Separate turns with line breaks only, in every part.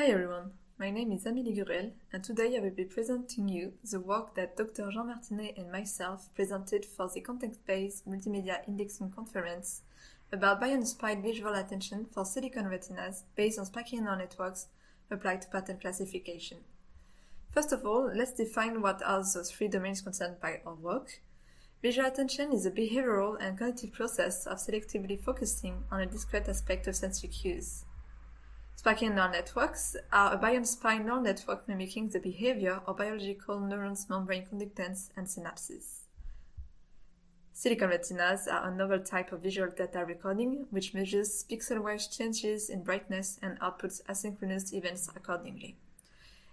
Hi everyone, my name is Amélie Gruel, and today I will be presenting you the work that Dr. Jean Martinet and myself presented for the Content-Based Multimedia Indexing conference about bio-inspired visual attention for silicon retinas based on spiking neural networks applied to pattern classification. First of all, let's define what are those three domains concerned by our work. Visual attention is a behavioral and cognitive process of selectively focusing on a discrete aspect of sensory cues. Spiking neural networks are a bio-inspired neural network mimicking the behavior of biological neurons' membrane conductance and synapses. Silicon retinas are a novel type of visual data recording which measures pixel-wise changes in brightness and outputs asynchronous events accordingly.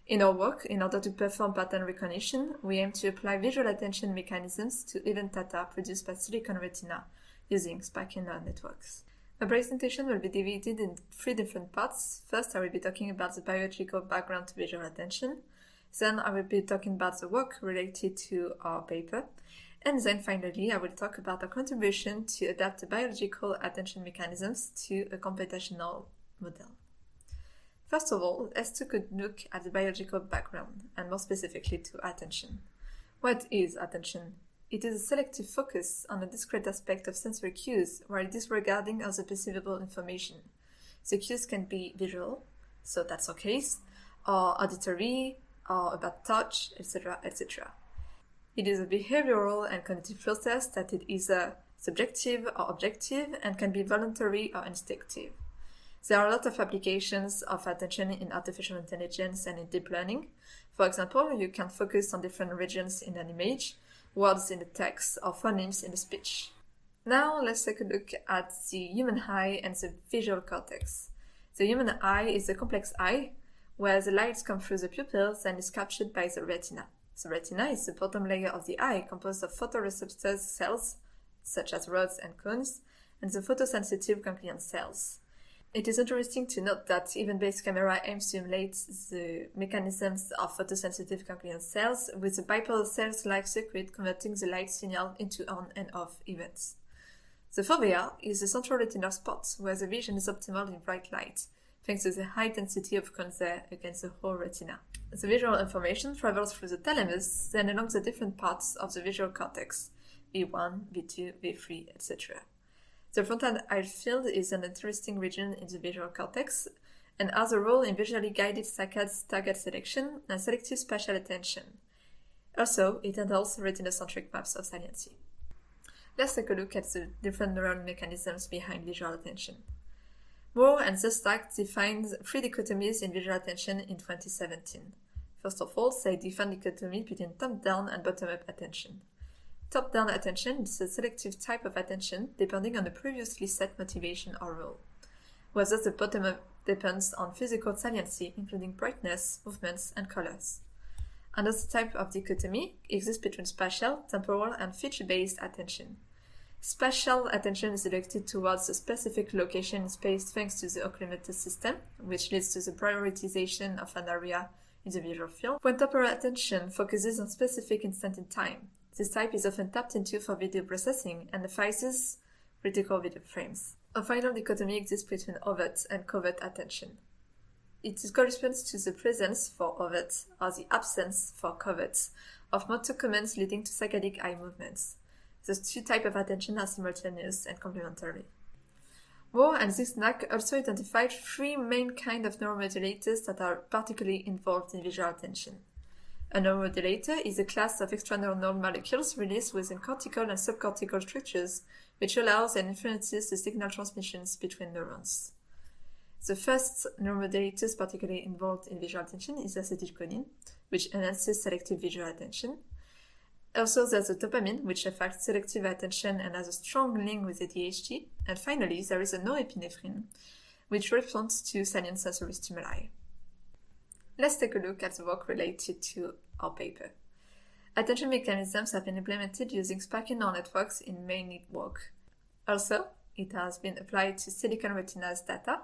In our work, in order to perform pattern recognition, we aim to apply visual attention mechanisms to event data produced by silicon retina using spiking neural networks. The presentation will be divided in three different parts. First, I will be talking about the biological background to visual attention. Then I will be talking about the work related to our paper. And then finally, I will talk about our contribution to adapt the biological attention mechanisms to a computational model. First of all, let's take a look at the biological background, and more specifically to attention. What is attention? It is a selective focus on a discrete aspect of sensory cues while disregarding other perceivable information. The cues can be visual, so that's our case, or auditory, or about touch, etc., etc. It is a behavioral and cognitive process that is either subjective or objective and can be voluntary or instinctive. There are a lot of applications of attention in artificial intelligence and in deep learning. For example, you can focus on different regions in an image, words in the text, or phonemes in the speech. Now let's take a look at the human eye and the visual cortex. The human eye is a complex eye where the light comes through the pupils and is captured by the retina. The retina is the bottom layer of the eye composed of photoreceptor cells, such as rods and cones, and the photosensitive ganglion cells. It is interesting to note that event-based camera aims to emulate the mechanisms of photosensitive ganglion cells with a bipolar cells-like circuit converting the light signal into on and off events. The fovea is the central retinal spot where the vision is optimal in bright light, thanks to the high density of cones there against the whole retina. The visual information travels through the thalamus, then along the different parts of the visual cortex, V1, V2, V3, etc. The frontal eye field is an interesting region in the visual cortex and has a role in visually guided saccades target selection and selective spatial attention. Also, it handles retinocentric maps of saliency. Let's take a look at the different neural mechanisms behind visual attention. Moore and Zustak defined three dichotomies in visual attention in 2017. First of all, they define dichotomy between top-down and bottom-up attention. Top-down attention is a selective type of attention depending on the previously set motivation or role, whereas the bottom-up depends on physical saliency, including brightness, movements, and colors. Another type of dichotomy exists between spatial, temporal, and feature-based attention. Spatial attention is directed towards a specific location in space thanks to the oculomotor system, which leads to the prioritization of an area in the visual field, when temporal attention focuses on specific instant in time. This type is often tapped into for video processing and devices critical video frames. A final dichotomy exists between overt and covert attention. It corresponds to the presence for overt or the absence for covert of motor commands leading to saccadic eye movements. Those two types of attention are simultaneous and complementary. Moore and Zustak also identified three main kinds of neuromodulators that are particularly involved in visual attention. A neuromodulator is a class of extraneuronal molecules released within cortical and subcortical structures, which allows and influences the signal transmissions between neurons. The first neuromodulator particularly involved in visual attention is acetylcholine, which enhances selective visual attention. Also, there's the dopamine, which affects selective attention and has a strong link with ADHD. And finally, there is a norepinephrine, which responds to salient sensory stimuli. Let's take a look at the work related to our paper. Attention mechanisms have been implemented using spiking neural networks in many work. Also, it has been applied to silicon retinas data,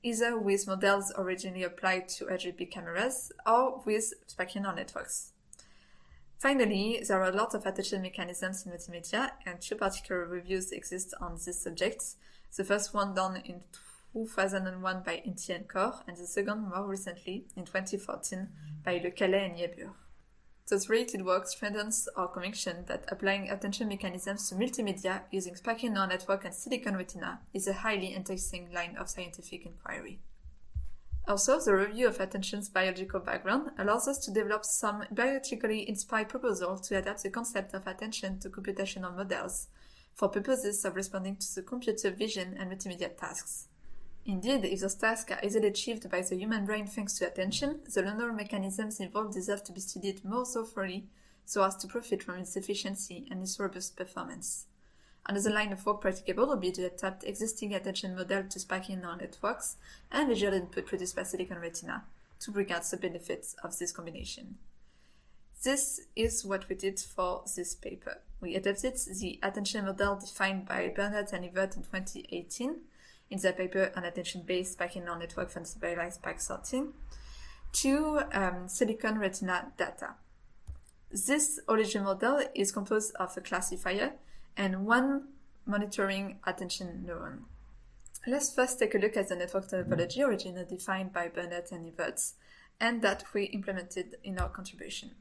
either with models originally applied to RGB cameras or with spiking neural networks. Finally, there are a lot of attention mechanisms in multimedia, and two particular reviews exist on these subjects. The first one done in 2001 by Inti and Core, and the second more recently, in 2014, by Le Calais and Yebur. Those related work strengthens our conviction that applying attention mechanisms to multimedia using spiking neural network and silicon retina is a highly enticing line of scientific inquiry. Also, the review of attention's biological background allows us to develop some biologically inspired proposals to adapt the concept of attention to computational models for purposes of responding to the computer vision and multimedia tasks. Indeed, if those tasks are easily achieved by the human brain thanks to attention, the learner mechanisms involved deserve to be studied more thoroughly so as to profit from its efficiency and its robust performance. Another line of work practicable would be to adapt existing attention model to spiking neural networks and visual input produced by silicon retina to bring out the benefits of this combination. This is what we did for this paper. We adapted the attention model defined by Bernard and Evert in 2018 in their paper on attention-based spiking neural network for stabilized spike sorting to silicon retina data. This original model is composed of a classifier and one monitoring attention neuron. Let's first take a look at the network topology originally defined by Bernard and Evert and that we implemented in our contribution.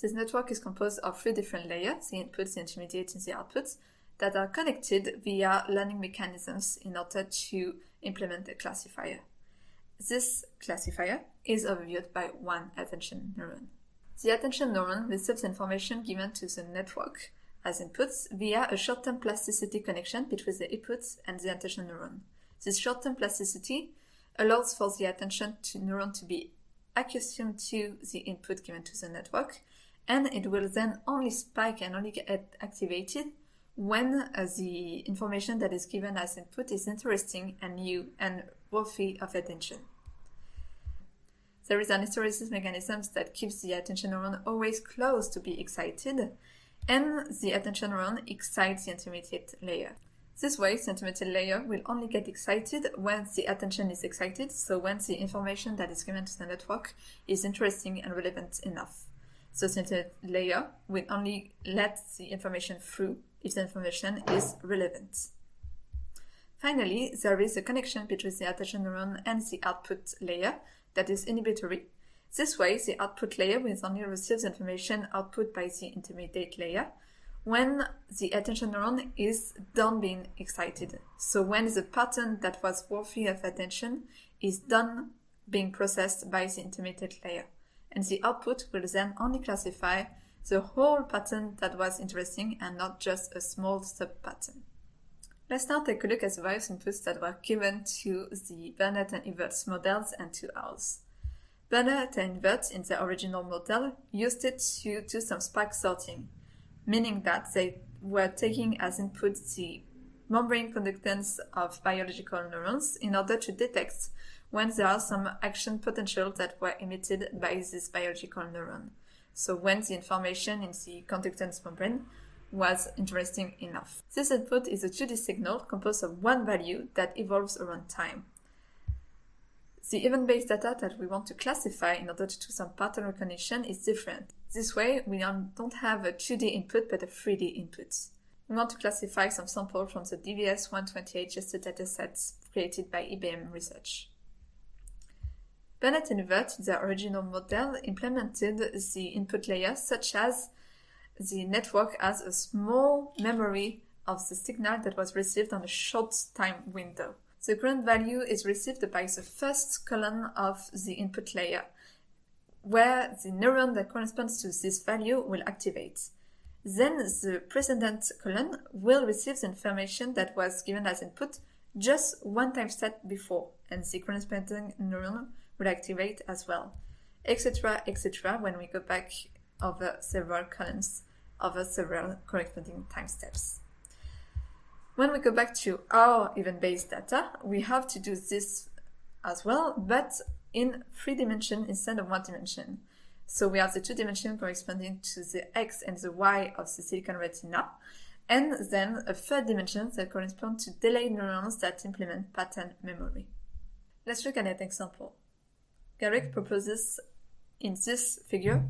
This network is composed of 3 different layers, the inputs, the intermediates, and the outputs, that are connected via learning mechanisms in order to implement a classifier. This classifier is overviewed by one attention neuron. The attention neuron receives information given to the network as inputs via a short-term plasticity connection between the inputs and the attention neuron. This short-term plasticity allows for the attention neuron to be accustomed to the input given to the network, and it will then only spike and only get activated when the information that is given as input is interesting and new and worthy of attention. There is an hysteresis mechanism that keeps the attention neuron always close to be excited, and the attention neuron excites the intermediate layer. This way, the intermediate layer will only get excited when the attention is excited, so when the information that is given to the network is interesting and relevant enough. So the intermediate layer will only let the information through if the information is relevant. Finally, there is a connection between the attention neuron and the output layer that is inhibitory. This way, the output layer will only receive the information output by the intermediate layer when the attention neuron is done being excited. So when the pattern that was worthy of attention is done being processed by the intermediate layer. And the output will then only classify the whole pattern that was interesting and not just a small sub-pattern. Let's now take a look at the various inputs that were given to the Bernard and Evert's models and to ours. Bernard and Evert in the original model used it to do some spike sorting, meaning that they were taking as input the membrane conductance of biological neurons in order to detect when there are some action potential that were emitted by this biological neuron. So when the information in the conductance membrane was interesting enough. This input is a 2D signal composed of one value that evolves around time. The event-based data that we want to classify in order to do some pattern recognition is different. This way, we don't have a 2D input but a 3D input. We want to classify some sample from the DVS-128 gested datasets created by IBM Research. Bernard and Evert, in their original model, implemented the input layer such as the network as a small memory of the signal that was received on a short time window. The current value is received by the first column of the input layer, where the neuron that corresponds to this value will activate. Then the precedent column will receive the information that was given as input just one time step before, and the corresponding neuron will activate as well, etc., etc., when we go back over several columns, over several corresponding time steps. When we go back to our event-based data, we have to do this as well, but in 3 dimensions instead of 1 dimension. So we have the 2 dimensions corresponding to the X and the Y of the silicon retina, and then a 3rd dimension that corresponds to delayed neurons that implement pattern memory. Let's look at an example. Garrick proposes in this figure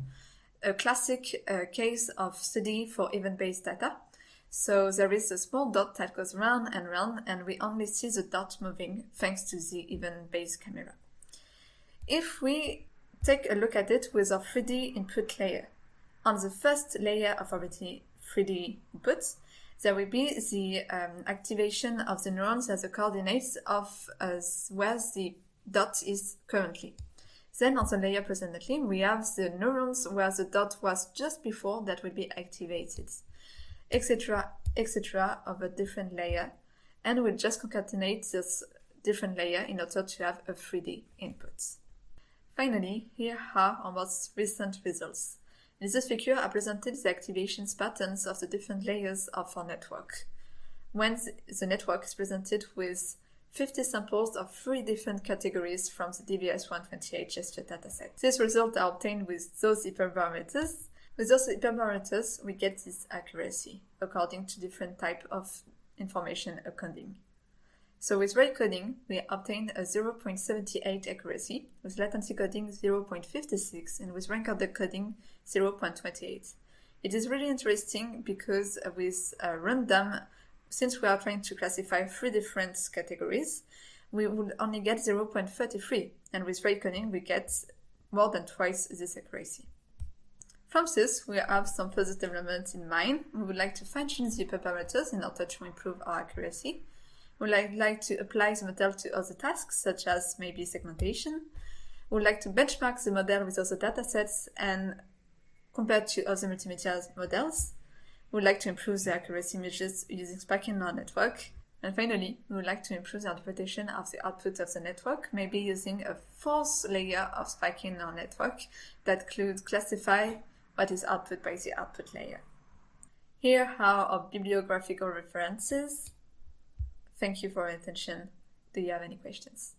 a classic case of study for event-based data. So there is a small dot that goes round, and we only see the dot moving thanks to the event-based camera. If we take a look at it with our 3D input layer, on the first layer of our 3D input, there will be the activation of the neurons as the coordinates of where the dot is currently. Then on the layer presently, we have the neurons where the dot was just before that will be activated, etc., etc. of a different layer, and we'll just concatenate this different layer in order to have a 3D input. Finally, here are our most recent results. In this figure, I presented the activation patterns of the different layers of our network. When the network is presented with 50 samples of 3 different categories from the DBS128 gesture dataset. These results are obtained with those hyperparameters. With those hyperparameters, we get this accuracy according to different type of information encoding. So with rate coding, we obtained a 0.78 accuracy, with latency coding 0.56, and with rank order coding 0.28. It is really interesting because with random, since we are trying to classify 3 different categories, we will only get 0.33, and with rate coding we get more than twice this accuracy. From this, we have some further developments in mind. We would like to fine-tune the hyperparameters in order to improve our accuracy. We would like to apply the model to other tasks, such as maybe segmentation. We would like to benchmark the model with other datasets and compare to other multimedia models. We would like to improve the accuracy measures using spiking neural network. And finally, we would like to improve the interpretation of the output of the network, maybe using a 4th layer of spiking neural network that could classify what is output by the output layer. Here are our bibliographical references. Thank you for your attention. Do you have any questions?